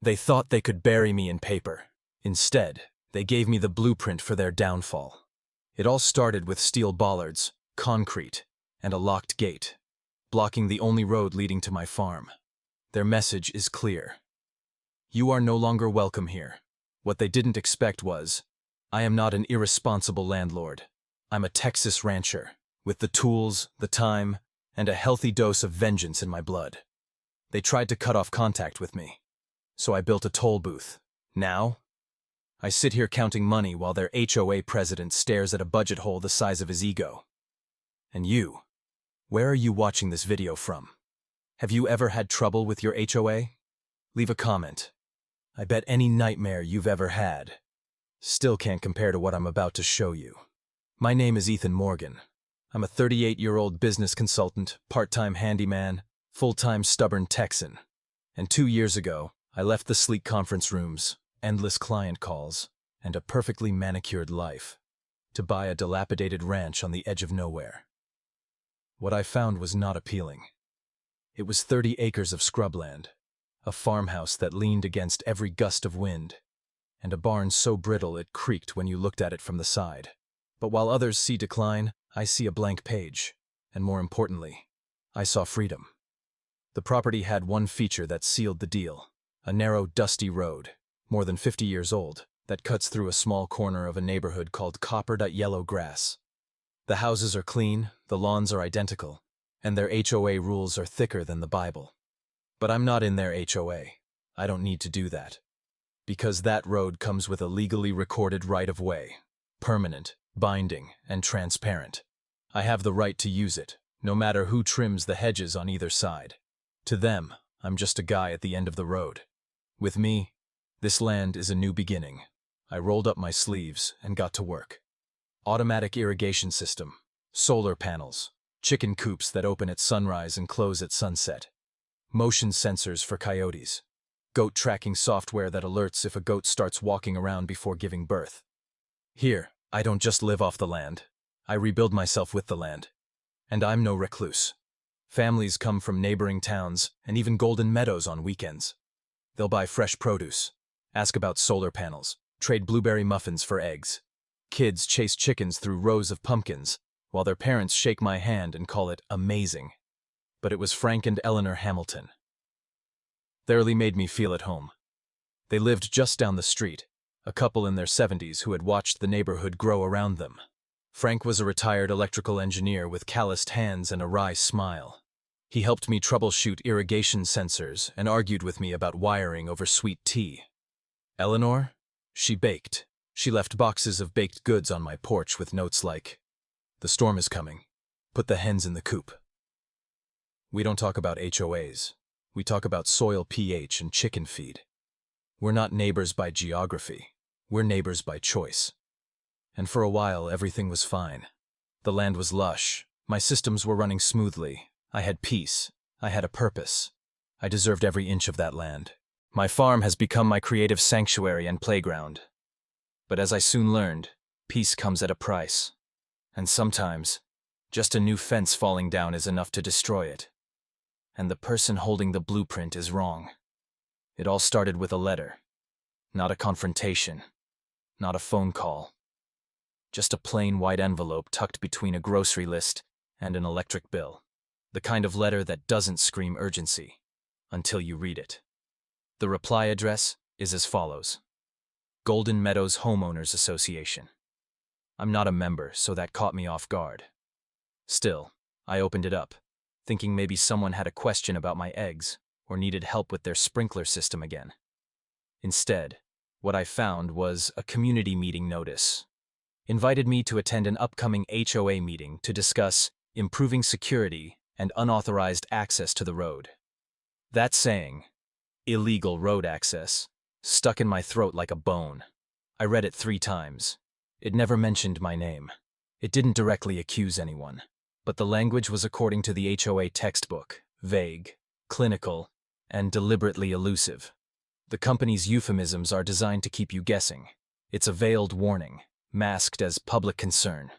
They thought they could bury me in paper. Instead, they gave me the blueprint for their downfall. It all started with steel bollards, concrete, and a locked gate, blocking the only road leading to my farm. Their message is clear. You are no longer welcome here. What they didn't expect was, I am not an irresponsible landlord. I'm a Texas rancher, with the tools, the time, and a healthy dose of vengeance in my blood. They tried to cut off contact with me, so I built a toll booth. Now, I sit here counting money while their HOA president stares at a budget hole the size of his ego. And you, where are you watching this video from? Have you ever had trouble with your HOA? Leave a comment. I bet any nightmare you've ever had still can't compare to what I'm about to show you. My name is Ethan Morgan. I'm a 38-year-old business consultant, part-time handyman, full-time stubborn Texan. And 2 years ago, I left the sleek conference rooms, endless client calls, and a perfectly manicured life to buy a dilapidated ranch on the edge of nowhere. What I found was not appealing. It was 30 acres of scrubland, a farmhouse that leaned against every gust of wind, and a barn so brittle it creaked when you looked at it from the side. But while others see decline, I see a blank page, and more importantly, I saw freedom. The property had one feature that sealed the deal: a narrow, dusty road, more than 50 years old, that cuts through a small corner of a neighborhood called Copper.Yellow Grass. The houses are clean, the lawns are identical, and their HOA rules are thicker than the Bible. But I'm not in their HOA. I don't need to do that. Because that road comes with a legally recorded right-of-way, permanent, binding, and transparent. I have the right to use it, no matter who trims the hedges on either side. To them, I'm just a guy at the end of the road. With me, this land is a new beginning. I rolled up my sleeves and got to work. Automatic irrigation system, solar panels, chicken coops that open at sunrise and close at sunset, motion sensors for coyotes, goat tracking software that alerts if a goat starts walking around before giving birth. Here, I don't just live off the land. I rebuild myself with the land. And I'm no recluse. Families come from neighboring towns and even Golden Meadows on weekends. They'll buy fresh produce, ask about solar panels, trade blueberry muffins for eggs. Kids chase chickens through rows of pumpkins, while their parents shake my hand and call it amazing. But it was Frank and Eleanor Hamilton. They really made me feel at home. They lived just down the street, a couple in their 70s who had watched the neighborhood grow around them. Frank was a retired electrical engineer with calloused hands and a wry smile. He helped me troubleshoot irrigation sensors and argued with me about wiring over sweet tea. Eleanor? She baked. She left boxes of baked goods on my porch with notes like, "The storm is coming. Put the hens in the coop." We don't talk about HOAs. We talk about soil pH and chicken feed. We're not neighbors by geography. We're neighbors by choice. And for a while, everything was fine. The land was lush. My systems were running smoothly. I had peace. I had a purpose. I deserved every inch of that land. My farm has become my creative sanctuary and playground. But as I soon learned, peace comes at a price. And sometimes, just a new fence falling down is enough to destroy it. And the person holding the blueprint is wrong. It all started with a letter. Not a confrontation. Not a phone call. Just a plain white envelope tucked between a grocery list and an electric bill. The kind of letter that doesn't scream urgency until you read it. The reply address is as follows: Golden Meadows Homeowners Association. I'm not a member, so that caught me off guard. Still, I opened it up, thinking maybe someone had a question about my eggs or needed help with their sprinkler system again. Instead, what I found was a community meeting notice. Invited me to attend an upcoming HOA meeting to discuss improving security and unauthorized access to the road. That saying, illegal road access, stuck in my throat like a bone. I read it 3 times. It never mentioned my name. It didn't directly accuse anyone. But the language was according to the HOA textbook, vague, clinical, and deliberately elusive. The company's euphemisms are designed to keep you guessing. It's a veiled warning, masked as public concern.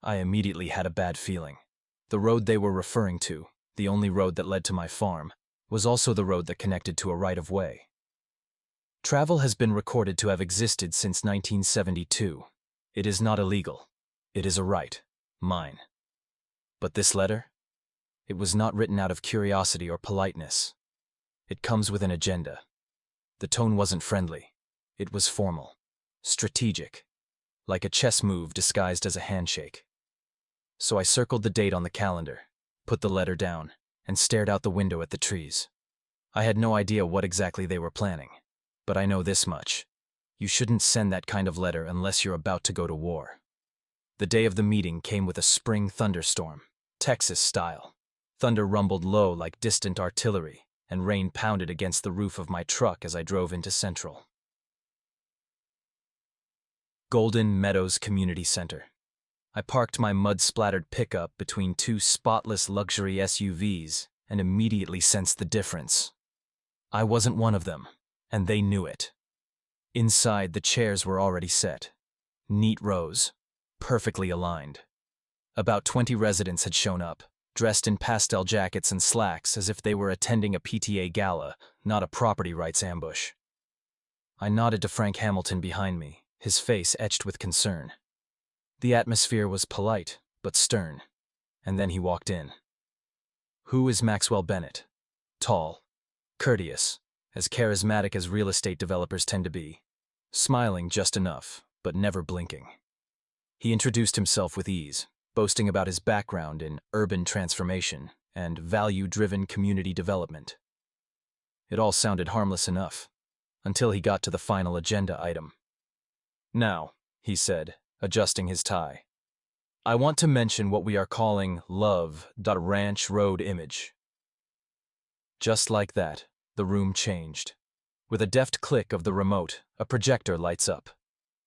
I immediately had a bad feeling. The road they were referring to, the only road that led to my farm, was also the road that connected to a right-of-way. Travel has been recorded to have existed since 1972. It is not illegal. It is a right. Mine. But this letter? It was not written out of curiosity or politeness. It comes with an agenda. The tone wasn't friendly. It was formal. Strategic. Like a chess move disguised as a handshake. So I circled the date on the calendar, put the letter down, and stared out the window at the trees. I had no idea what exactly they were planning. But I know this much. You shouldn't send that kind of letter unless you're about to go to war. The day of the meeting came with a spring thunderstorm, Texas style. Thunder rumbled low like distant artillery, and rain pounded against the roof of my truck as I drove into Central. Golden Meadows Community Center. I parked my mud-splattered pickup between two spotless luxury SUVs and immediately sensed the difference. I wasn't one of them. And they knew it. Inside, the chairs were already set. Neat rows, perfectly aligned. About 20 residents had shown up, dressed in pastel jackets and slacks as if they were attending a PTA gala, not a property rights ambush. I nodded to Frank Hamilton behind me, his face etched with concern. The atmosphere was polite, but stern. And then he walked in. Who is Maxwell Bennett? Tall, courteous, as charismatic as real estate developers tend to be, smiling just enough, but never blinking. He introduced himself with ease, boasting about his background in urban transformation and value-driven community development. It all sounded harmless enough, until he got to the final agenda item. Now, he said, adjusting his tie, I want to mention what we are calling Love.Ranch Road Image. Just like that, the room changed. With a deft click of the remote, a projector lights up.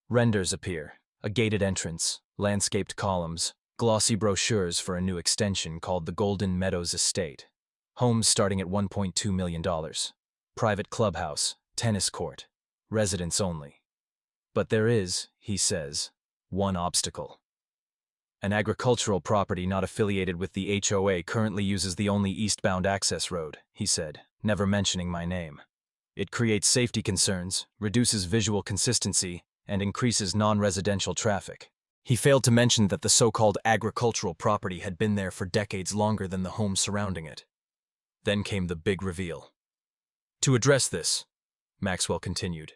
Renders appear, a gated entrance, landscaped columns, glossy brochures for a new extension called the Golden Meadows Estate. Homes starting at $1.2 million. Private clubhouse, tennis court, residents only. But there is, he says, one obstacle. An agricultural property not affiliated with the HOA currently uses the only eastbound access road, he said, never mentioning my name. It creates safety concerns, reduces visual consistency, and increases non-residential traffic. He failed to mention that the so-called agricultural property had been there for decades longer than the homes surrounding it. Then came the big reveal. To address this, Maxwell continued,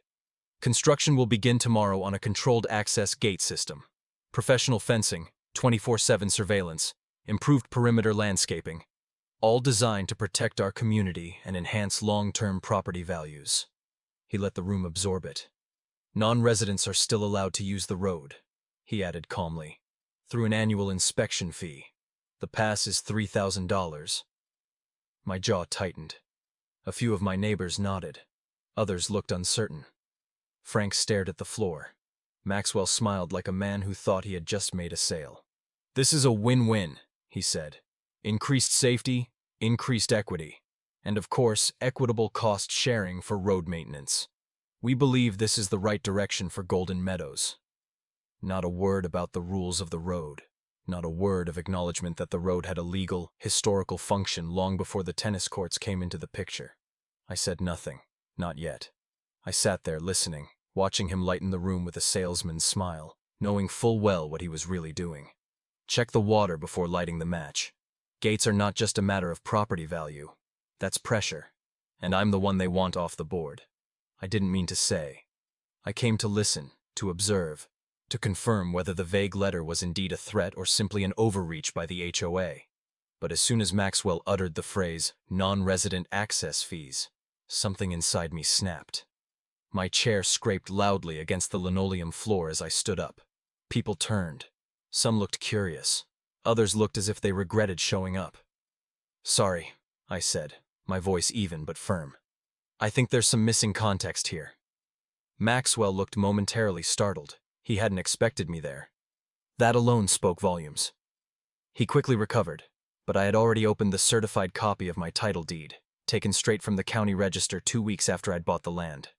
construction will begin tomorrow on a controlled access gate system. Professional fencing, 24/7 surveillance, improved perimeter landscaping, all designed to protect our community and enhance long-term property values. He let the room absorb it. Non-residents are still allowed to use the road, he added calmly, through an annual inspection fee. The pass is $3,000. My jaw tightened. A few of my neighbors nodded. Others looked uncertain. Frank stared at the floor. Maxwell smiled like a man who thought he had just made a sale. This is a win-win, he said. Increased safety, increased equity, and of course, equitable cost sharing for road maintenance. We believe this is the right direction for Golden Meadows. Not a word about the rules of the road. Not a word of acknowledgement that the road had a legal, historical function long before the tennis courts came into the picture. I said nothing, not yet. I sat there listening, watching him lighten the room with a salesman's smile, knowing full well what he was really doing. Check the water before lighting the match. Gates are not just a matter of property value. That's pressure. And I'm the one they want off the board. I didn't mean to say. I came to listen, to observe, to confirm whether the vague letter was indeed a threat or simply an overreach by the HOA. But as soon as Maxwell uttered the phrase, non-resident access fees, something inside me snapped. My chair scraped loudly against the linoleum floor as I stood up. People turned. Some looked curious. Others looked as if they regretted showing up. Sorry, I said, my voice even but firm. I think there's some missing context here. Maxwell looked momentarily startled. He hadn't expected me there. That alone spoke volumes. He quickly recovered, but I had already opened the certified copy of my title deed, taken straight from the county register 2 weeks after I'd bought the land.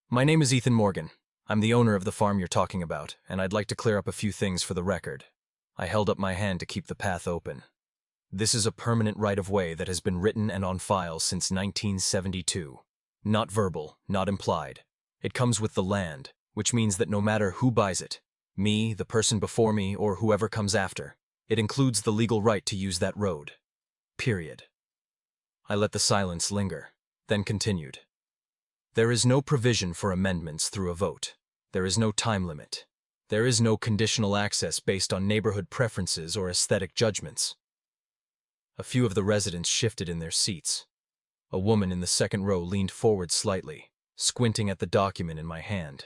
My name is Ethan Morgan. I'm the owner of the farm you're talking about, and I'd like to clear up a few things for the record. I held up my hand to keep the path open. This is a permanent right-of-way that has been written and on file since 1972. Not verbal, not implied. It comes with the land, which means that no matter who buys it, me, the person before me, or whoever comes after, it includes the legal right to use that road. Period. I let the silence linger, then continued. There is no provision for amendments through a vote. There is no time limit. There is no conditional access based on neighborhood preferences or aesthetic judgments. A few of the residents shifted in their seats. A woman in the second row leaned forward slightly, squinting at the document in my hand.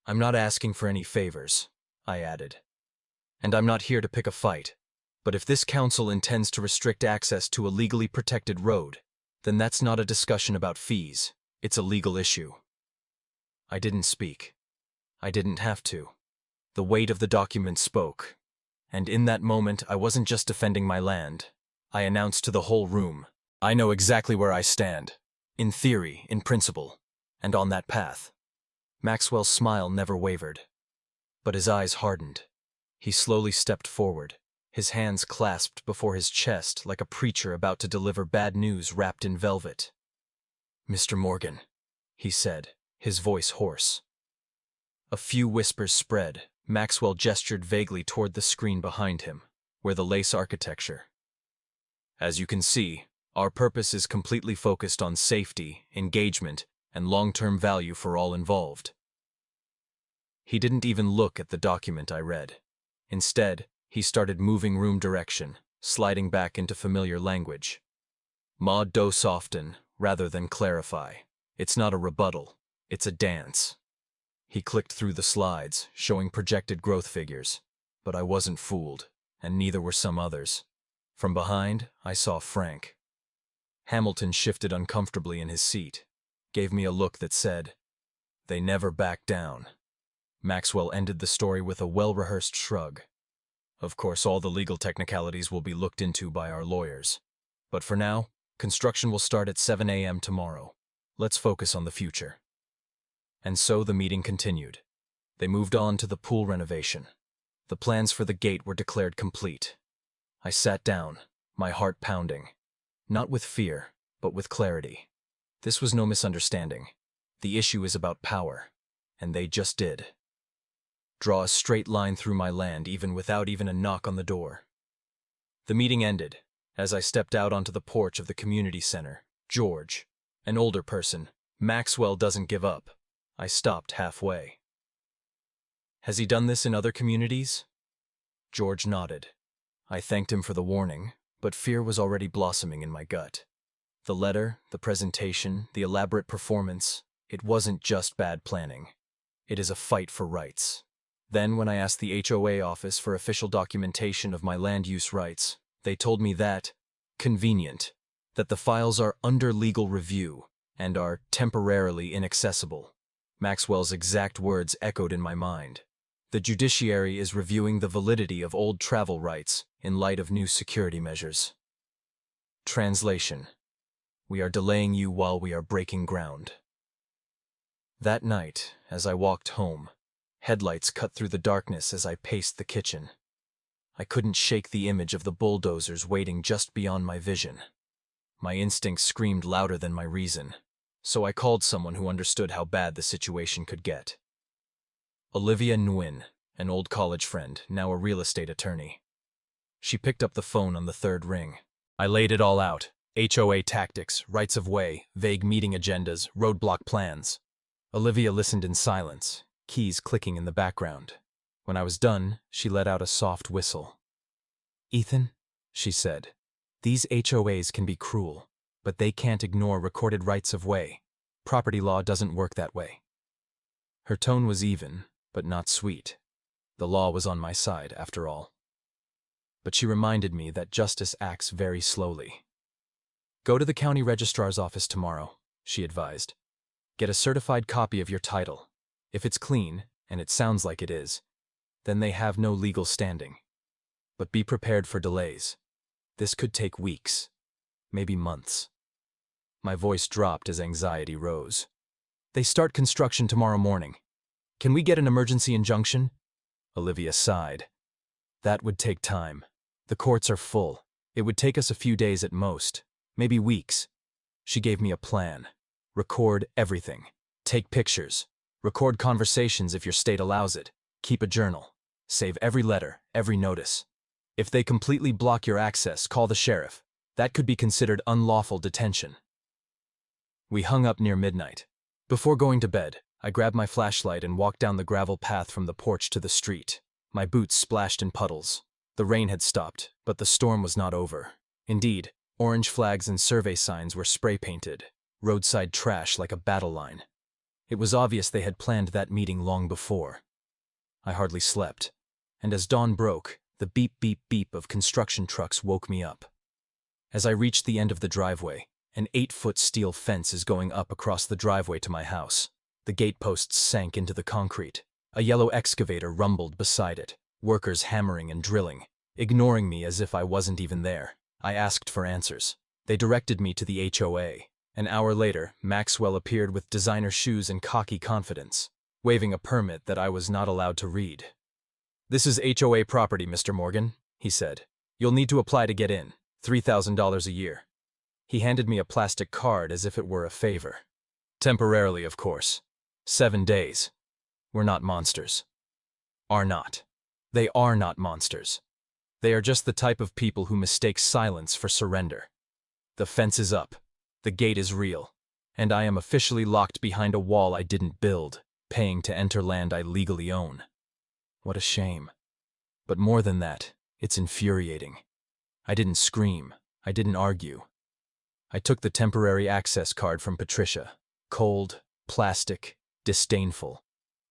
I'm not asking for any favors, I added. And I'm not here to pick a fight. But if this council intends to restrict access to a legally protected road, then that's not a discussion about fees. It's a legal issue. I didn't speak. I didn't have to. The weight of the document spoke. And in that moment, I wasn't just defending my land. I announced to the whole room, I know exactly where I stand. In theory, in principle, and on that path. Maxwell's smile never wavered. But his eyes hardened. He slowly stepped forward, his hands clasped before his chest like a preacher about to deliver bad news wrapped in velvet. Mr. Morgan, he said, his voice hoarse. A few whispers spread. Maxwell gestured vaguely toward the screen behind him, where the lace architecture. As you can see, our purpose is completely focused on safety, engagement, and long-term value for all involved. He didn't even look at the document I read. Instead, he started moving room direction, sliding back into familiar language. Maud do soften, rather than clarify. It's not a rebuttal, it's a dance. He clicked through the slides, showing projected growth figures. But I wasn't fooled, and neither were some others. From behind, I saw Frank. Hamilton shifted uncomfortably in his seat, gave me a look that said, "They never back down." Maxwell ended the story with a well-rehearsed shrug. Of course, all the legal technicalities will be looked into by our lawyers. But for now, construction will start at 7 a.m. tomorrow. Let's focus on the future. And so the meeting continued. They moved on to the pool renovation. The plans for the gate were declared complete. I sat down, my heart pounding. Not with fear, but with clarity. This was no misunderstanding. The issue is about power, and they just did. Draw a straight line through my land without even a knock on the door. The meeting ended. As I stepped out onto the porch of the community center, George, an older person, Maxwell doesn't give up. I stopped halfway. Has he done this in other communities? George nodded. I thanked him for the warning, but fear was already blossoming in my gut. The letter, the presentation, the elaborate performance, it wasn't just bad planning. It is a fight for rights. Then, when I asked the HOA office for official documentation of my land use rights, they told me that, convenient, that the files are under legal review and are temporarily inaccessible. Maxwell's exact words echoed in my mind. The judiciary is reviewing the validity of old travel rights in light of new security measures. Translation: we are delaying you while we are breaking ground. That night, as I walked home, headlights cut through the darkness as I paced the kitchen. I couldn't shake the image of the bulldozers waiting just beyond my vision. My instincts screamed louder than my reason, so I called someone who understood how bad the situation could get. Olivia Nguyen, an old college friend, now a real estate attorney. She picked up the phone on the third ring. I laid it all out. HOA tactics, rights of way, vague meeting agendas, roadblock plans. Olivia listened in silence, keys clicking in the background. When I was done, she let out a soft whistle. "Ethan," she said, "these HOAs can be cruel, but they can't ignore recorded rights of way. Property law doesn't work that way." Her tone was even, but not sweet. The law was on my side, after all. But she reminded me that justice acts very slowly. "Go to the county registrar's office tomorrow," she advised. "Get a certified copy of your title. If it's clean, and it sounds like it is, then they have no legal standing. But be prepared for delays. This could take weeks, maybe months." My voice dropped as anxiety rose. "They start construction tomorrow morning. Can we get an emergency injunction?" Olivia sighed. "That would take time. The courts are full. It would take us a few days at most, maybe weeks." She gave me a plan. Record everything. Take pictures. Record conversations if your state allows it. Keep a journal. Save every letter, every notice. If they completely block your access, call the sheriff. That could be considered unlawful detention. We hung up near midnight. Before going to bed, I grabbed my flashlight and walked down the gravel path from the porch to the street. My boots splashed in puddles. The rain had stopped, but the storm was not over. Indeed, orange flags and survey signs were spray-painted, roadside trash like a battle line. It was obvious they had planned that meeting long before. I hardly slept, and as dawn broke, the beep-beep-beep of construction trucks woke me up. As I reached the end of the driveway, an 8-foot steel fence is going up across the driveway to my house. The gateposts sank into the concrete. A yellow excavator rumbled beside it, workers hammering and drilling, ignoring me as if I wasn't even there. I asked for answers. They directed me to the HOA. An hour later, Maxwell appeared with designer shoes and cocky confidence, waving a permit that I was not allowed to read. "This is HOA property, Mr. Morgan," he said. "You'll need to apply to get in. $3,000 a year." He handed me a plastic card as if it were a favor. "Temporarily, of course. 7 days. We're not monsters." Are not. They are not monsters. They are just the type of people who mistake silence for surrender. The fence is up. The gate is real. And I am officially locked behind a wall I didn't build, paying to enter land I legally own. What a shame. But more than that, it's infuriating. I didn't scream. I didn't argue. I took the temporary access card from Patricia, cold, plastic, disdainful,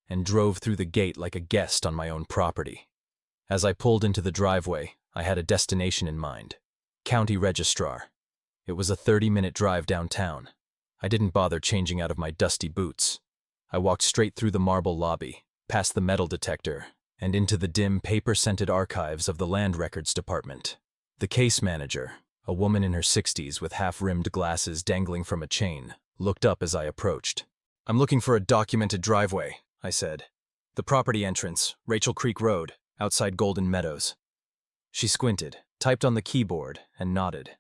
and drove through the gate like a guest on my own property. As I pulled into the driveway, I had a destination in mind. County Registrar. It was a 30-minute drive downtown. I didn't bother changing out of my dusty boots. I walked straight through the marble lobby, past the metal detector, and into the dim, paper-scented archives of the Land Records Department. The case manager, a woman in her 60s with half-rimmed glasses dangling from a chain, looked up as I approached. "I'm looking for a documented driveway," I said. "The property entrance, Rachel Creek Road, outside Golden Meadows." She squinted, typed on the keyboard, and nodded.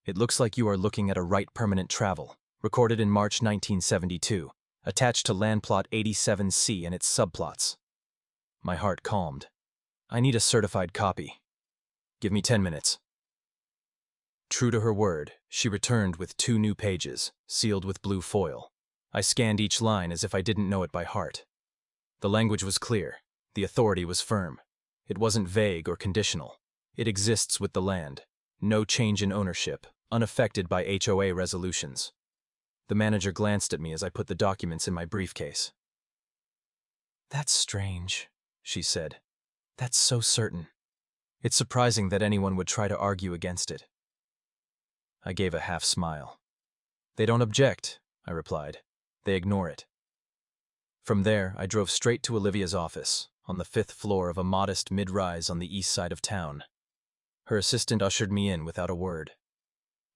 "It looks like you are looking at a right permanent travel, recorded in March 1972, attached to land plot 87C and its subplots." My heart calmed. "I need a certified copy. Give me 10 minutes. True to her word, she returned with 2 new pages, sealed with blue foil. I scanned each line as if I didn't know it by heart. The language was clear. The authority was firm. It wasn't vague or conditional. It exists with the land. No change in ownership, unaffected by HOA resolutions. The manager glanced at me as I put the documents in my briefcase. "That's strange," she said. "That's so certain. It's surprising that anyone would try to argue against it." I gave a half smile. "They don't object," I replied. "They ignore it." From there, I drove straight to Olivia's office, on the 5th floor of a modest mid-rise on the east side of town. Her assistant ushered me in without a word.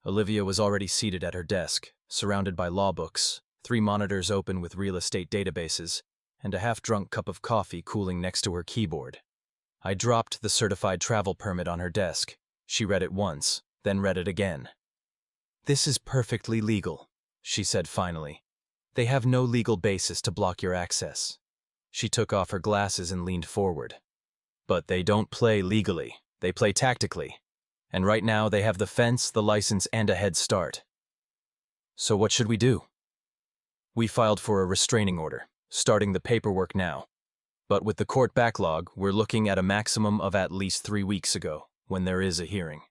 Olivia was already seated at her desk, surrounded by law books, 3 monitors open with real estate databases, and a half-drunk cup of coffee cooling next to her keyboard. I dropped the certified travel permit on her desk. She read it once, then read it again. "This is perfectly legal," she said finally. "They have no legal basis to block your access." She took off her glasses and leaned forward. "But they don't play legally. They play tactically. And right now they have the fence, the license, and a head start. So what should we do?" "We filed for a restraining order, starting the paperwork now. But with the court backlog, we're looking at a maximum of at least 3 weeks ago, when there is a hearing."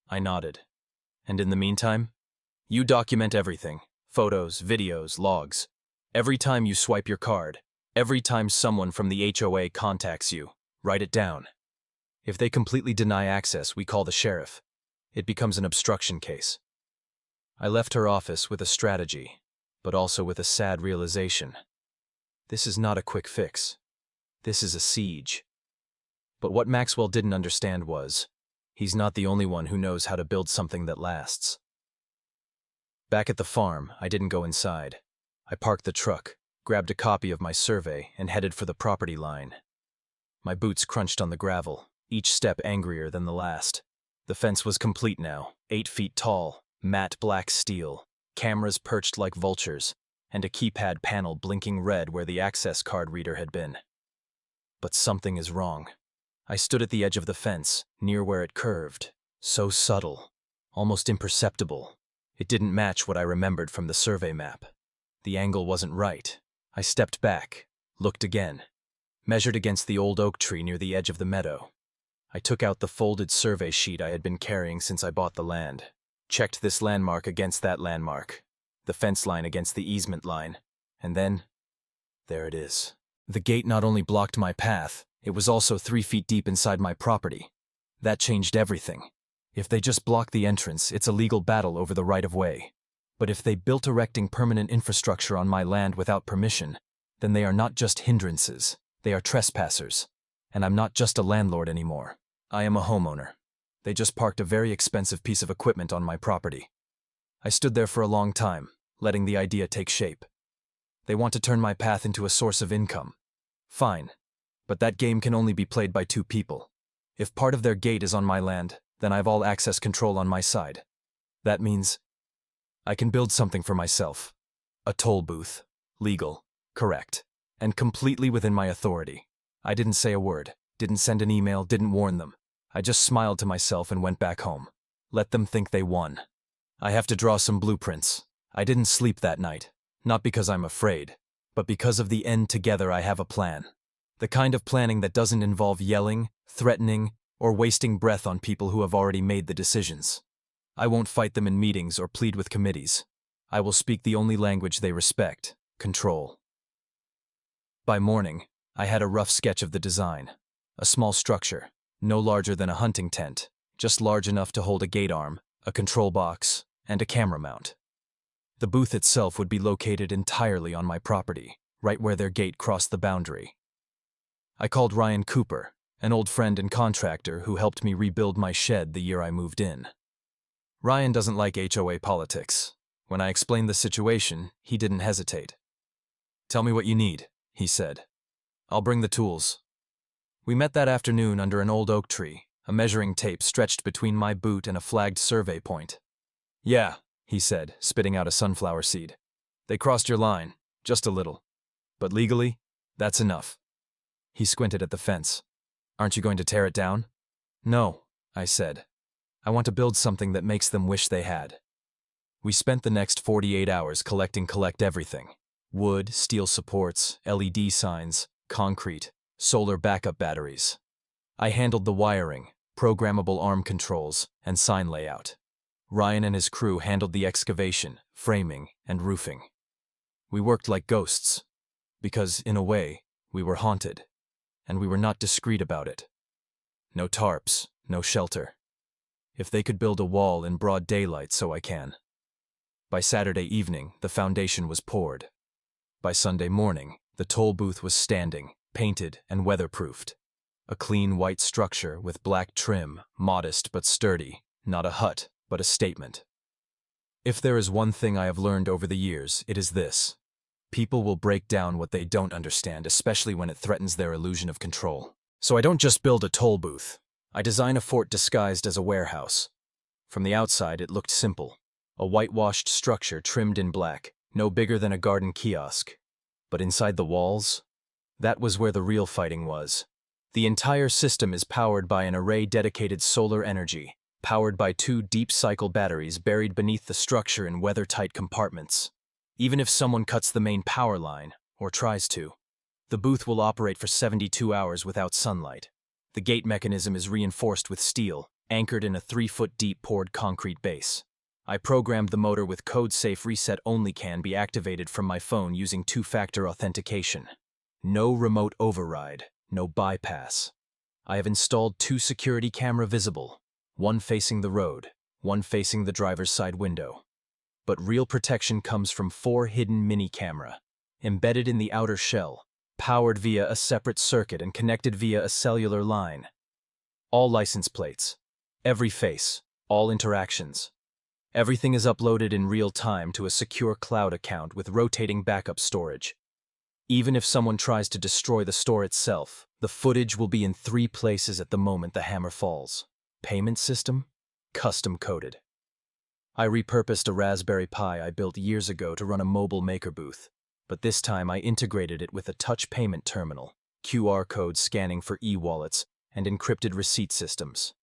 I nodded. "And in the meantime, you document everything. Photos, videos, logs. Every time you swipe your card, every time someone from the HOA contacts you, write it down. If they completely deny access, we call the sheriff. It becomes an obstruction case." I left her office with a strategy, but also with a sad realization. This is not a quick fix. This is a siege. But what Maxwell didn't understand was, he's not the only one who knows how to build something that lasts. Back at the farm, I didn't go inside. I parked the truck, grabbed a copy of my survey, and headed for the property line. My boots crunched on the gravel, each step angrier than the last. The fence was complete now, 8 feet tall, matte black steel, cameras perched like vultures, and a keypad panel blinking red where the access card reader had been. But something is wrong. I stood at the edge of the fence, near where it curved. So subtle, almost imperceptible. It didn't match what I remembered from the survey map. The angle wasn't right. I stepped back, looked again, measured against the old oak tree near the edge of the meadow. I took out the folded survey sheet I had been carrying since I bought the land, checked this landmark against that landmark, the fence line against the easement line, and then, there it is. The gate not only blocked my path, it was also 3 feet deep inside my property. That changed everything. If they just block the entrance, it's a legal battle over the right-of-way. But if they built erecting permanent infrastructure on my land without permission, then they are not just hindrances, they are trespassers. And I'm not just a landlord anymore. I am a homeowner. They just parked a very expensive piece of equipment on my property. I stood there for a long time, letting the idea take shape. They want to turn my path into a source of income. Fine. But that game can only be played by 2 people. If part of their gate is on my land, then I've all access control on my side. That means I can build something for myself. A toll booth. Legal. Correct. And completely within my authority. I didn't say a word, didn't send an email, didn't warn them. I just smiled to myself and went back home. Let them think they won. I have to draw some blueprints. I didn't sleep that night. Not because I'm afraid, but because of the end together I have a plan. The kind of planning that doesn't involve yelling, threatening, or wasting breath on people who have already made the decisions. I won't fight them in meetings or plead with committees. I will speak the only language they respect: control. By morning, I had a rough sketch of the design. A small structure, no larger than a hunting tent, just large enough to hold a gate arm, a control box, and a camera mount. The booth itself would be located entirely on my property, right where their gate crossed the boundary. I called Ryan Cooper, an old friend and contractor who helped me rebuild my shed the year I moved in. Ryan doesn't like HOA politics. When I explained the situation, he didn't hesitate. "Tell me what you need," he said. "I'll bring the tools." We met that afternoon under an old oak tree, a measuring tape stretched between my boot and a flagged survey point. "Yeah," he said, spitting out a sunflower seed. "They crossed your line, just a little. But legally, that's enough." He squinted at the fence. "Aren't you going to tear it down?" "No," I said. "I want to build something that makes them wish they had." We spent the next 48 hours collecting everything. Wood, steel supports, LED signs, concrete, solar backup batteries. I handled the wiring, programmable arm controls, and sign layout. Ryan and his crew handled the excavation, framing, and roofing. We worked like ghosts, because, in a way, we were haunted, and we were not discreet about it. No tarps, no shelter. If they could build a wall in broad daylight, so I can. By Saturday evening, the foundation was poured. By Sunday morning, the toll booth was standing, painted and weatherproofed. A clean white structure with black trim, modest but sturdy, not a hut, but a statement. If there is one thing I have learned over the years, it is this. People will break down what they don't understand, especially when it threatens their illusion of control. So I don't just build a toll booth. I design a fort disguised as a warehouse. From the outside, it looked simple. A whitewashed structure trimmed in black, no bigger than a garden kiosk. But inside the walls, that was where the real fighting was. The entire system is powered by an array dedicated solar energy, powered by 2 deep-cycle batteries buried beneath the structure in weather-tight compartments. Even if someone cuts the main power line, or tries to, the booth will operate for 72 hours without sunlight. The gate mechanism is reinforced with steel, anchored in a 3-foot-deep poured concrete base. I programmed the motor with code-safe reset only can be activated from my phone using 2-factor authentication. No remote override, no bypass. I have installed 2 security camera visible, one facing the road, one facing the driver's side window. But real protection comes from 4 hidden mini-camera, embedded in the outer shell, powered via a separate circuit and connected via a cellular line. All license plates, every face, all interactions. Everything is uploaded in real time to a secure cloud account with rotating backup storage. Even if someone tries to destroy the store itself, the footage will be in 3 places at the moment the hammer falls. Payment system? Custom coded. I repurposed a Raspberry Pi I built years ago to run a mobile maker booth, but this time I integrated it with a touch payment terminal, QR code scanning for e-wallets, and encrypted receipt systems.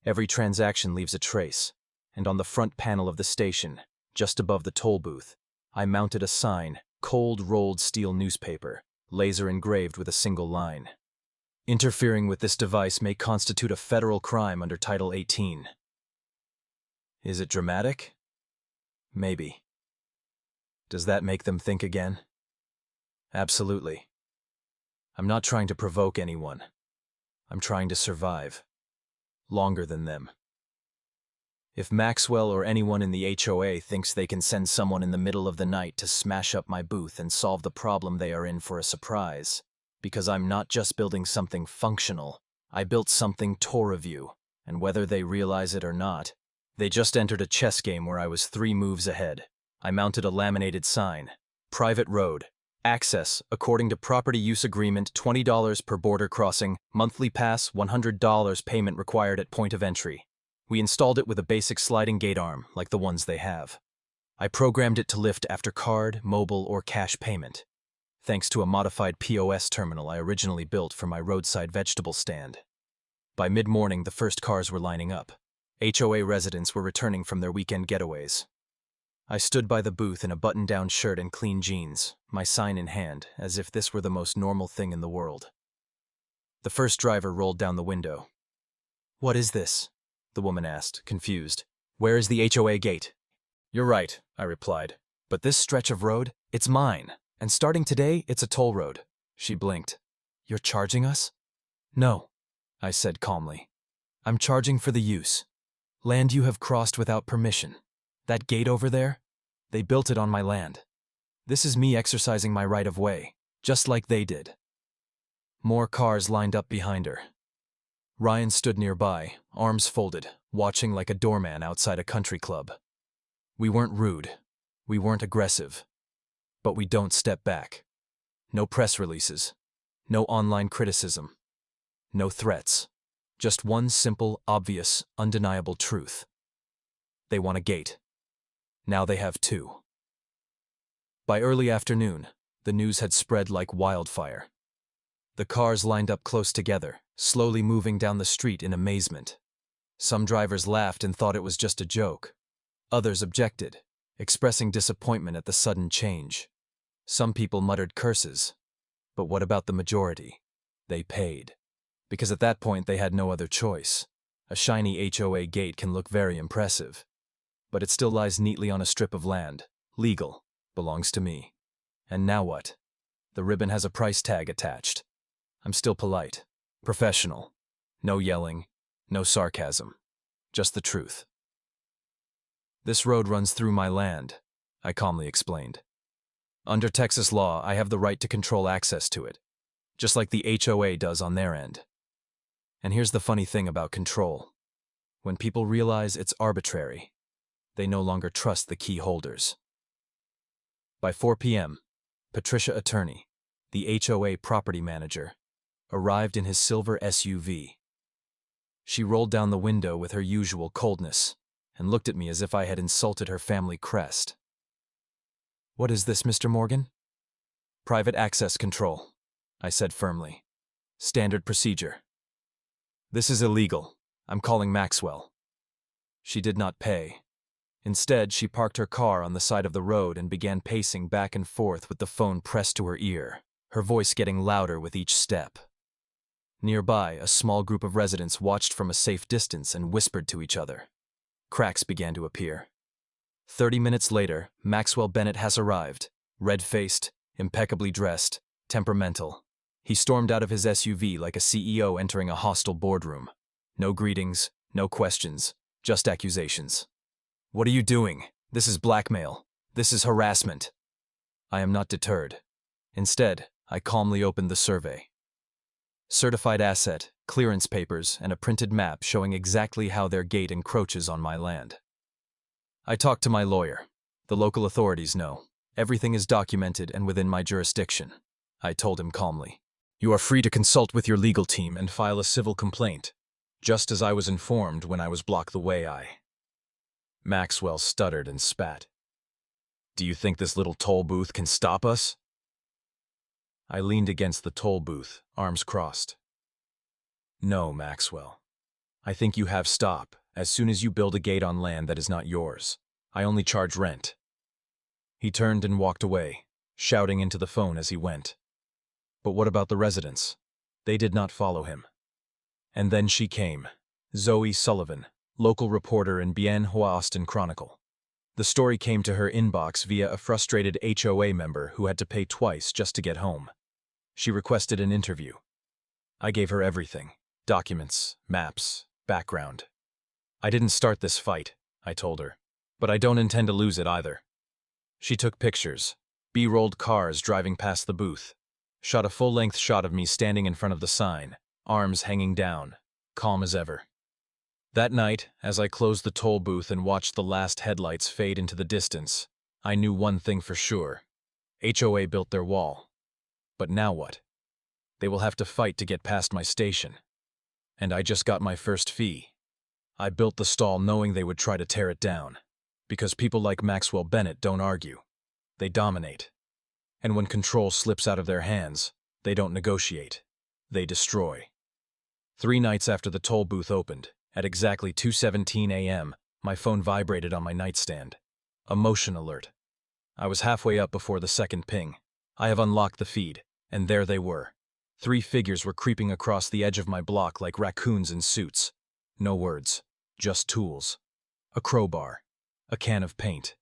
Every transaction leaves a trace, and on the front panel of the station, just above the toll booth, I mounted a sign, cold rolled steel newspaper, laser engraved with a single line. Interfering with this device may constitute a federal crime under Title 18. Is it dramatic? Maybe. Does that make them think again? Absolutely. I'm not trying to provoke anyone. I'm trying to survive. Longer than them. If Maxwell or anyone in the HOA thinks they can send someone in the middle of the night to smash up my booth and solve the problem they are in for a surprise, because I'm not just building something functional, I built something to review, and whether they realize it or not, they just entered a chess game where I was 3 moves ahead. I mounted a laminated sign, private road, access, according to property use agreement, $20 per border crossing, monthly pass, $100 payment required at point of entry. We installed it with a basic sliding gate arm, like the ones they have. I programmed it to lift after card, mobile, or cash payment, thanks to a modified POS terminal I originally built for my roadside vegetable stand. By mid-morning, the first cars were lining up. HOA residents were returning from their weekend getaways. I stood by the booth in a button-down shirt and clean jeans, my sign in hand, as if this were the most normal thing in the world. The first driver rolled down the window. "What is this?" the woman asked, confused. "Where is the HOA gate?" "You're right," I replied. "But this stretch of road, it's mine. And starting today, it's a toll road." She blinked. "You're charging us?" "No," I said calmly. "I'm charging for the use. Land you have crossed without permission. That gate over there? They built it on my land. This is me exercising my right of way, just like they did." More cars lined up behind her. Ryan stood nearby, arms folded, watching like a doorman outside a country club. We weren't rude. We weren't aggressive. But we don't step back. No press releases. No online criticism. No threats. Just one simple, obvious, undeniable truth. They want a gate. Now they have 2. By early afternoon, the news had spread like wildfire. The cars lined up close together, slowly moving down the street in amazement. Some drivers laughed and thought it was just a joke. Others objected, expressing disappointment at the sudden change. Some people muttered curses. But what about the majority? They paid. Because at that point they had no other choice. A shiny HOA gate can look very impressive. But it still lies neatly on a strip of land. Legal. Belongs to me. And now what? The ribbon has a price tag attached. I'm still polite. Professional. No yelling. No sarcasm. Just the truth. "This road runs through my land," I calmly explained. "Under Texas law, I have the right to control access to it, just like the HOA does on their end. And here's the funny thing about control. When people realize it's arbitrary, they no longer trust the key holders." By 4 p.m., Patricia Attorney, the HOA property manager, arrived in his silver SUV. She rolled down the window with her usual coldness and looked at me as if I had insulted her family crest. "What is this, Mr. Morgan?" "Private access control," I said firmly. "Standard procedure." "This is illegal. I'm calling Maxwell." She did not pay. Instead, she parked her car on the side of the road and began pacing back and forth with the phone pressed to her ear, her voice getting louder with each step. Nearby, a small group of residents watched from a safe distance and whispered to each other. Cracks began to appear. 30 minutes later, Maxwell Bennett has arrived, red-faced, impeccably dressed, temperamental. He stormed out of his SUV like a CEO entering a hostile boardroom. No greetings, no questions, just accusations. "What are you doing? This is blackmail. This is harassment." I am not deterred. Instead, I calmly opened the survey. Certified asset, clearance papers, and a printed map showing exactly how their gate encroaches on my land. I talked to my lawyer. The local authorities know. Everything is documented and within my jurisdiction. I told him calmly. "You are free to consult with your legal team and file a civil complaint, just as I was informed when I was blocked the way I Maxwell stuttered and spat. Do you think this little toll booth can stop us? I leaned against the toll booth, arms crossed. No, Maxwell. I think you have stop as soon as you build a gate on land that is not yours. I only charge rent. He turned and walked away, shouting into the phone as he went. But what about the residents? They did not follow him. And then she came, Zoe Sullivan, local reporter in Bien Hoa Austin Chronicle. The story came to her inbox via a frustrated HOA member who had to pay twice just to get home. She requested an interview. I gave her everything: documents, maps, background. I didn't start this fight, I told her, but I don't intend to lose it either. She took pictures, B-rolled cars driving past the booth, shot a full-length shot of me standing in front of the sign, arms hanging down, calm as ever. That night, as I closed the toll booth and watched the last headlights fade into the distance, I knew one thing for sure. HOA built their wall. But now what? They will have to fight to get past my station. And I just got my first fee. I built the stall knowing they would try to tear it down, because people like Maxwell Bennett don't argue. They dominate. And when control slips out of their hands, they don't negotiate. They destroy. 3 nights after the toll booth opened, at exactly 2:17 a.m., my phone vibrated on my nightstand. A motion alert. I was halfway up before the second ping. I have unlocked the feed, and there they were. 3 figures were creeping across the edge of my block like raccoons in suits. No words, just tools. A crowbar, a can of paint,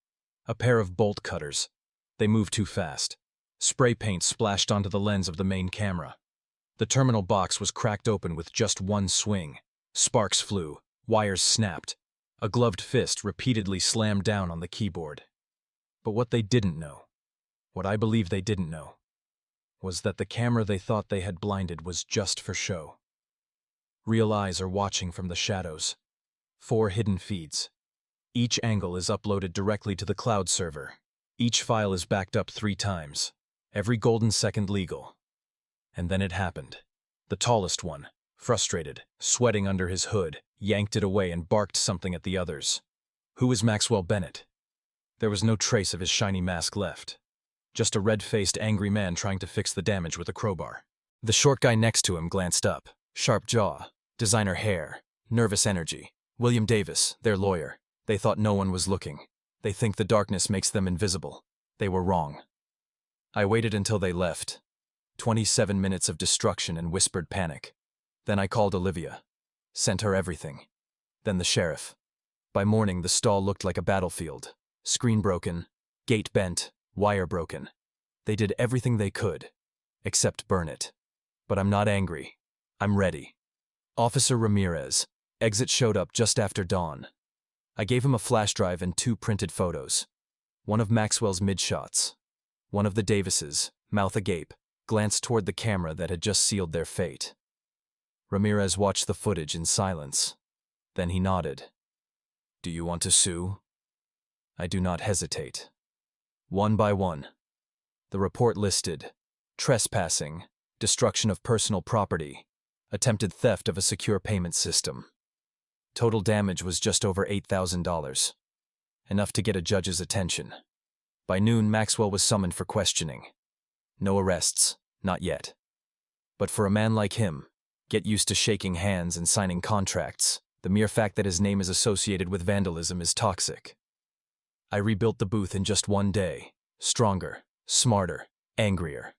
a pair of bolt cutters. They moved too fast. Spray paint splashed onto the lens of the main camera. The terminal box was cracked open with just one swing. Sparks flew, wires snapped. A gloved fist repeatedly slammed down on the keyboard. But what they didn't know, what I believe they didn't know, was that the camera they thought they had blinded was just for show. Real eyes are watching from the shadows. 4 hidden feeds. Each angle is uploaded directly to the cloud server. Each file is backed up 3 times. Every golden second legal. And then it happened. The tallest one, frustrated, sweating under his hood, yanked it away and barked something at the others. Who is Maxwell Bennett? There was no trace of his shiny mask left. Just a red-faced, angry man trying to fix the damage with a crowbar. The short guy next to him glanced up. Sharp jaw, designer hair, nervous energy. William Davis, their lawyer. They thought no one was looking. They think the darkness makes them invisible. They were wrong. I waited until they left. 27 minutes of destruction and whispered panic. Then I called Olivia. Sent her everything. Then the sheriff. By morning, the stall looked like a battlefield. Screen broken, gate bent, wire broken. They did everything they could, except burn it. But I'm not angry. I'm ready. Officer Ramirez. Exit showed up just after dawn. I gave him a flash drive and 2 printed photos. One of Maxwell's mid-shots. One of the Davises, mouth agape, glanced toward the camera that had just sealed their fate. Ramirez watched the footage in silence. Then he nodded. Do you want to sue? I do not hesitate. 1 by 1. The report listed trespassing, destruction of personal property, attempted theft of a secure payment system. Total damage was just over $8,000. Enough to get a judge's attention. By noon, Maxwell was summoned for questioning. No arrests, not yet. But for a man like him, get used to shaking hands and signing contracts. The mere fact that his name is associated with vandalism is toxic. I rebuilt the booth in just 1 day. Stronger, smarter, angrier.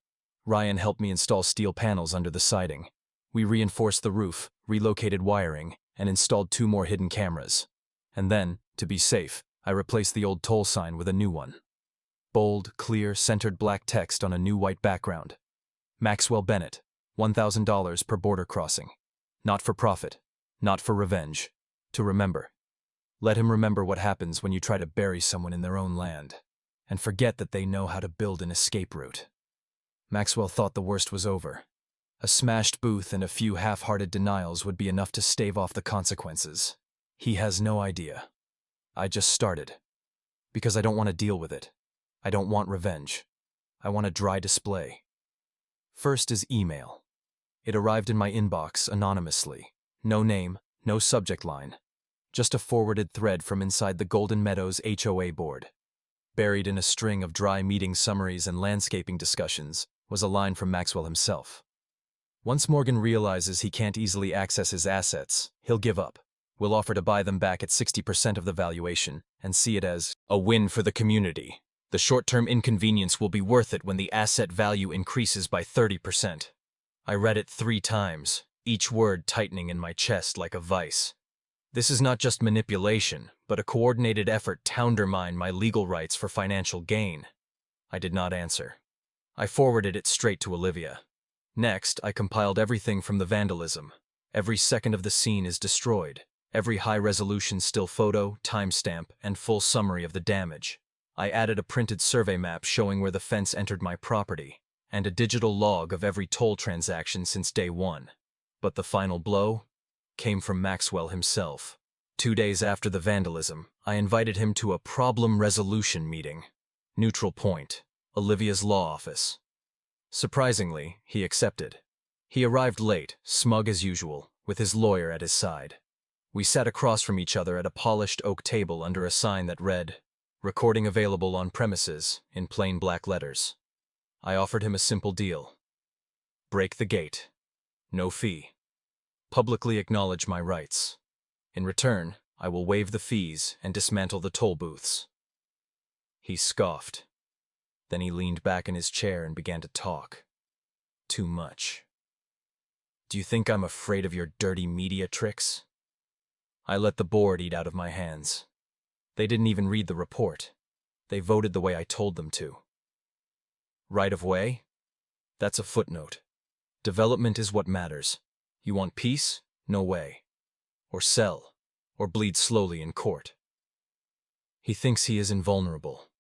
Ryan helped me install steel panels under the siding. We reinforced the roof, relocated wiring, and installed 2 more hidden cameras. And then, to be safe, I replaced the old toll sign with a new one. Bold, clear, centered black text on a new white background. Maxwell Bennett, $1,000 per border crossing. Not for profit, not for revenge. To remember. Let him remember what happens when you try to bury someone in their own land, and forget that they know how to build an escape route. Maxwell thought the worst was over. A smashed booth and a few half-hearted denials would be enough to stave off the consequences. He has no idea. I just started. Because I don't want to deal with it. I don't want revenge. I want a dry display. First is email. It arrived in my inbox anonymously. No name, no subject line. Just a forwarded thread from inside the Golden Meadows HOA board. Buried in a string of dry meeting summaries and landscaping discussions was a line from Maxwell himself. Once Morgan realizes he can't easily access his assets, he'll give up. We'll offer to buy them back at 60% of the valuation and see it as a win for the community. The short-term inconvenience will be worth it when the asset value increases by 30%. I read it 3 times, each word tightening in my chest like a vice. This is not just manipulation, but a coordinated effort to undermine my legal rights for financial gain. I did not answer. I forwarded it straight to Olivia. Next, I compiled everything from the vandalism. Every second of the scene is destroyed. Every high-resolution still photo, timestamp, and full summary of the damage. I added a printed survey map showing where the fence entered my property, and a digital log of every toll transaction since day 1. But the final blow came from Maxwell himself. 2 days after the vandalism, I invited him to a problem resolution meeting. Neutral Point, Olivia's law office. Surprisingly, he accepted. He arrived late, smug as usual, with his lawyer at his side. We sat across from each other at a polished oak table under a sign that read, "Recording available on premises," in plain black letters. I offered him a simple deal. Break the gate. No fee. Publicly acknowledge my rights. In return, I will waive the fees and dismantle the toll booths. He scoffed. Then he leaned back in his chair and began to talk. Too much. Do you think I'm afraid of your dirty media tricks? I let the board eat out of my hands. They didn't even read the report. They voted the way I told them to. Right of way? That's a footnote. Development is what matters. You want peace? No way. Or sell, or bleed slowly in court. He thinks he is invulnerable.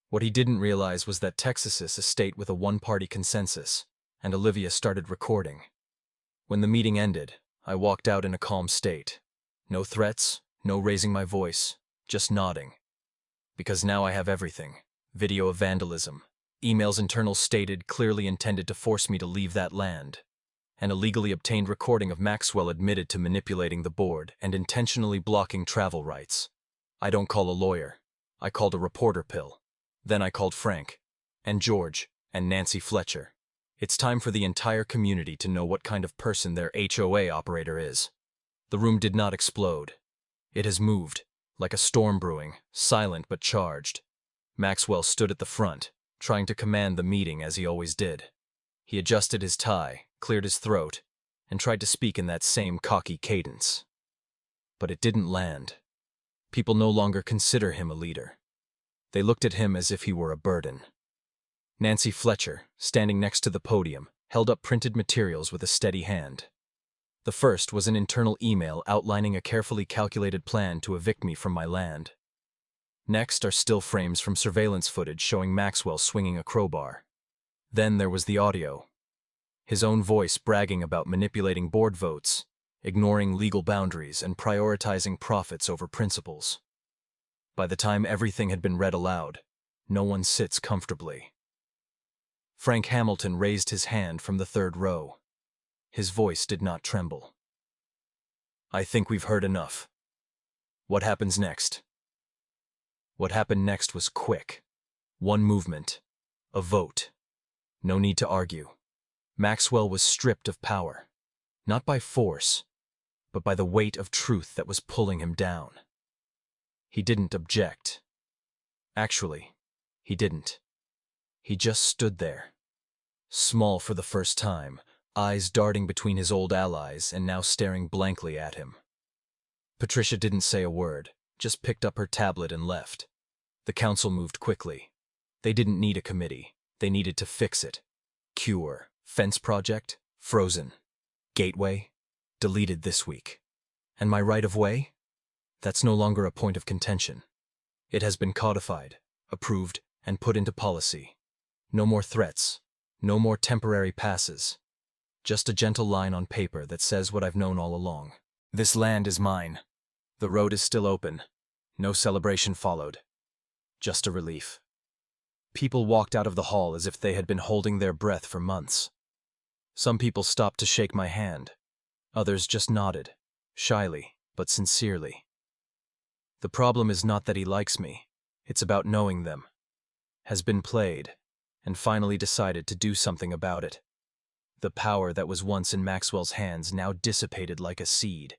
What he didn't realize was that Texas is a state with a one-party consensus, and Olivia started recording. When the meeting ended, I walked out in a calm state. No threats, no raising my voice, just nodding. Because now I have everything. Video of vandalism, emails internal stated clearly intended to force me to leave that land, and a legally obtained recording of Maxwell admitted to manipulating the board and intentionally blocking travel rights. I don't call a lawyer. I called a reporter pill. Then I called Frank, and George, and Nancy Fletcher. It's time for the entire community to know what kind of person their HOA operator is. The room did not explode. It has moved, like a storm brewing, silent but charged. Maxwell stood at the front, trying to command the meeting as he always did. He adjusted his tie, cleared his throat, and tried to speak in that same cocky cadence. But it didn't land. People no longer consider him a leader. They looked at him as if he were a burden. Nancy Fletcher, standing next to the podium, held up printed materials with a steady hand. The first was an internal email outlining a carefully calculated plan to evict me from my land. Next are still frames from surveillance footage showing Maxwell swinging a crowbar. Then there was the audio. His own voice bragging about manipulating board votes, ignoring legal boundaries, and prioritizing profits over principles. By the time everything had been read aloud, no one sits comfortably. Frank Hamilton raised his hand from the 3rd row. His voice did not tremble. I think we've heard enough. What happens next? What happened next was quick. One movement. A vote. No need to argue. Maxwell was stripped of power. Not by force, but by the weight of truth that was pulling him down. He didn't object. Actually, he didn't. He just stood there. Small for the first time, eyes darting between his old allies and now staring blankly at him. Patricia didn't say a word, just picked up her tablet and left. The council moved quickly. They didn't need a committee. They needed to fix it. Cure. Fence project? Frozen. Gateway? Deleted this week. And my right of way? That's no longer a point of contention. It has been codified, approved, and put into policy. No more threats. No more temporary passes. Just a gentle line on paper that says what I've known all along. This land is mine. The road is still open. No celebration followed. Just a relief. People walked out of the hall as if they had been holding their breath for months. Some people stopped to shake my hand. Others just nodded, shyly but sincerely. The problem is not that he likes me. It's about knowing them. Has been played, and finally decided to do something about it. The power that was once in Maxwell's hands now dissipated like a seed.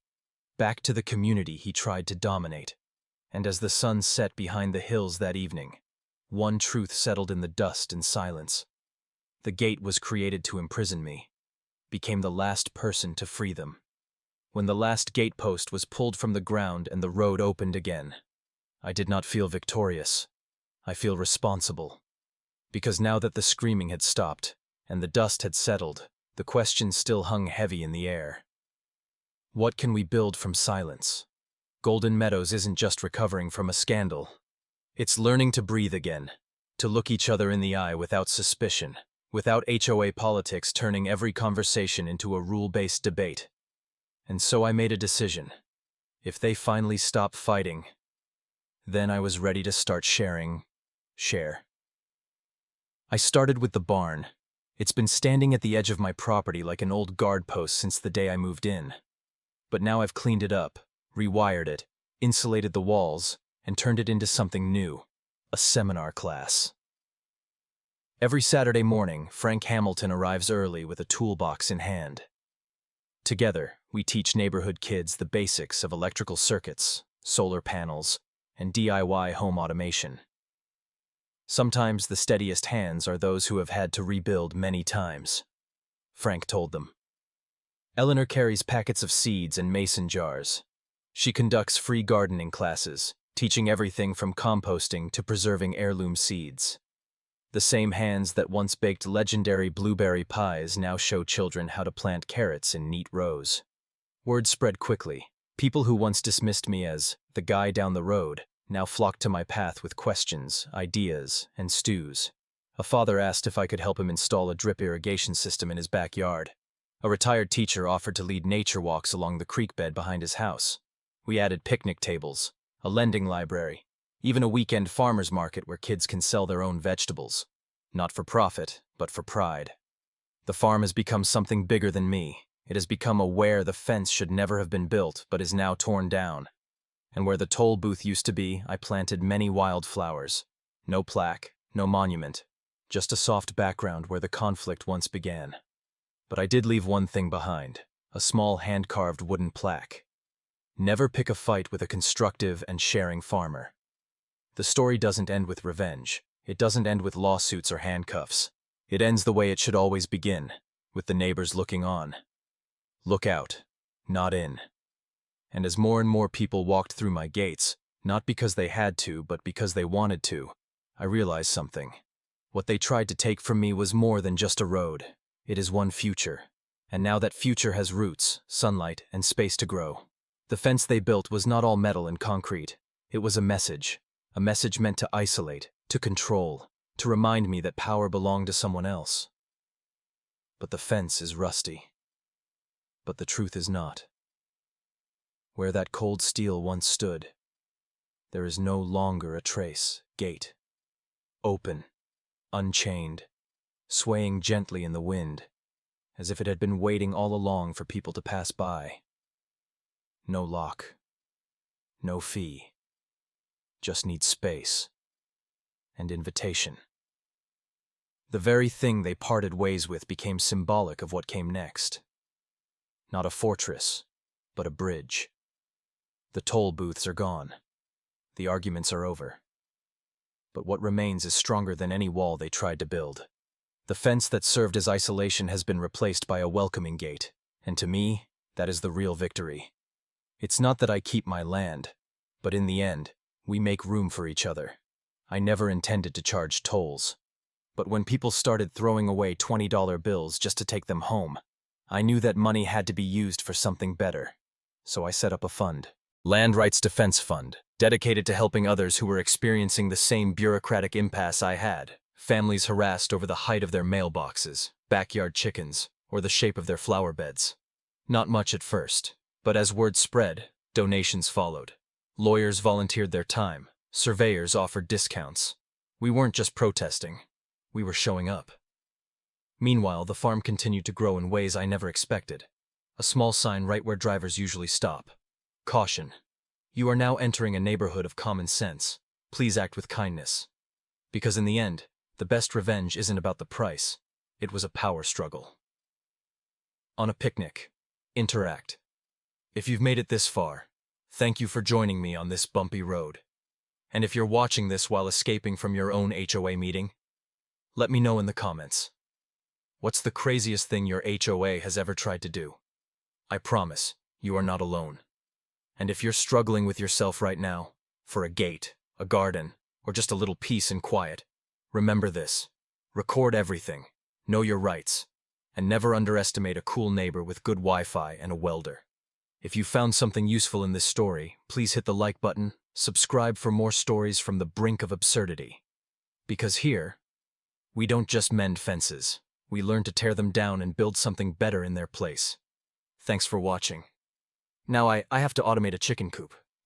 Back to the community he tried to dominate. And as the sun set behind the hills that evening, one truth settled in the dust and silence. The gate was created to imprison me, became the last person to free them. When the last gatepost was pulled from the ground and the road opened again, I did not feel victorious. I feel responsible. Because now that the screaming had stopped and the dust had settled, the question still hung heavy in the air. What can we build from silence? Golden Meadows isn't just recovering from a scandal. It's learning to breathe again, to look each other in the eye without suspicion, without HOA politics turning every conversation into a rule-based debate. And so I made a decision. If they finally stop fighting, then I was ready to start share. I started with the barn. It's been standing at the edge of my property like an old guard post since the day I moved in. But now I've cleaned it up, rewired it, insulated the walls, and turned it into something new, a seminar class. Every Saturday morning, Frank Hamilton arrives early with a toolbox in hand. Together, we teach neighborhood kids the basics of electrical circuits, solar panels, and DIY home automation. Sometimes the steadiest hands are those who have had to rebuild many times, Frank told them. Eleanor carries packets of seeds and mason jars. She conducts free gardening classes, teaching everything from composting to preserving heirloom seeds. The same hands that once baked legendary blueberry pies now show children how to plant carrots in neat rows. Word spread quickly. People who once dismissed me as the guy down the road now flocked to my path with questions, ideas, and stews. A father asked if I could help him install a drip irrigation system in his backyard. A retired teacher offered to lead nature walks along the creek bed behind his house. We added picnic tables, a lending library, even a weekend farmer's market where kids can sell their own vegetables. Not for profit, but for pride. The farm has become something bigger than me. It has become where the fence should never have been built, but is now torn down. And where the toll booth used to be, I planted many wildflowers. No plaque, no monument, just a soft background where the conflict once began. But I did leave one thing behind, a small hand-carved wooden plaque. Never pick a fight with a constructive and sharing farmer. The story doesn't end with revenge. It doesn't end with lawsuits or handcuffs. It ends the way it should always begin, with the neighbors looking on. Look out, not in. And as more and more people walked through my gates, not because they had to, but because they wanted to, I realized something. What they tried to take from me was more than just a road. It is one future. And now that future has roots, sunlight, and space to grow. The fence they built was not all metal and concrete. It was a message meant to isolate, to control, to remind me that power belonged to someone else. But the fence is rusty. But the truth is not. Where that cold steel once stood, there is no longer a trace. Gate. Open. Unchained. Swaying gently in the wind, as if it had been waiting all along for people to pass by. No lock. No fee. Just need space. And invitation. The very thing they parted ways with became symbolic of what came next. Not a fortress, but a bridge. The toll booths are gone. The arguments are over. But what remains is stronger than any wall they tried to build. The fence that served as isolation has been replaced by a welcoming gate, and to me, that is the real victory. It's not that I keep my land, but in the end, we make room for each other. I never intended to charge tolls. But when people started throwing away $20 bills just to take them home, I knew that money had to be used for something better. So I set up a fund. Land Rights Defense Fund, dedicated to helping others who were experiencing the same bureaucratic impasse I had. Families harassed over the height of their mailboxes, backyard chickens, or the shape of their flower beds. Not much at first, but as word spread, donations followed. Lawyers volunteered their time. Surveyors offered discounts. We weren't just protesting. We were showing up. Meanwhile, the farm continued to grow in ways I never expected. A small sign right where drivers usually stop. Caution. You are now entering a neighborhood of common sense. Please act with kindness. Because in the end, the best revenge isn't about the price. It was a power struggle. On a picnic. Interact. If you've made it this far, thank you for joining me on this bumpy road. And if you're watching this while escaping from your own HOA meeting, let me know in the comments. What's the craziest thing your HOA has ever tried to do? I promise, you are not alone. And if you're struggling with yourself right now, for a gate, a garden, or just a little peace and quiet, remember this. Record everything, know your rights, and never underestimate a cool neighbor with good Wi-Fi and a welder. If you found something useful in this story, please hit the like button, subscribe for more stories from the brink of absurdity. Because here, we don't just mend fences, we learn to tear them down and build something better in their place. Thanks for watching. Now I have to automate a chicken coop.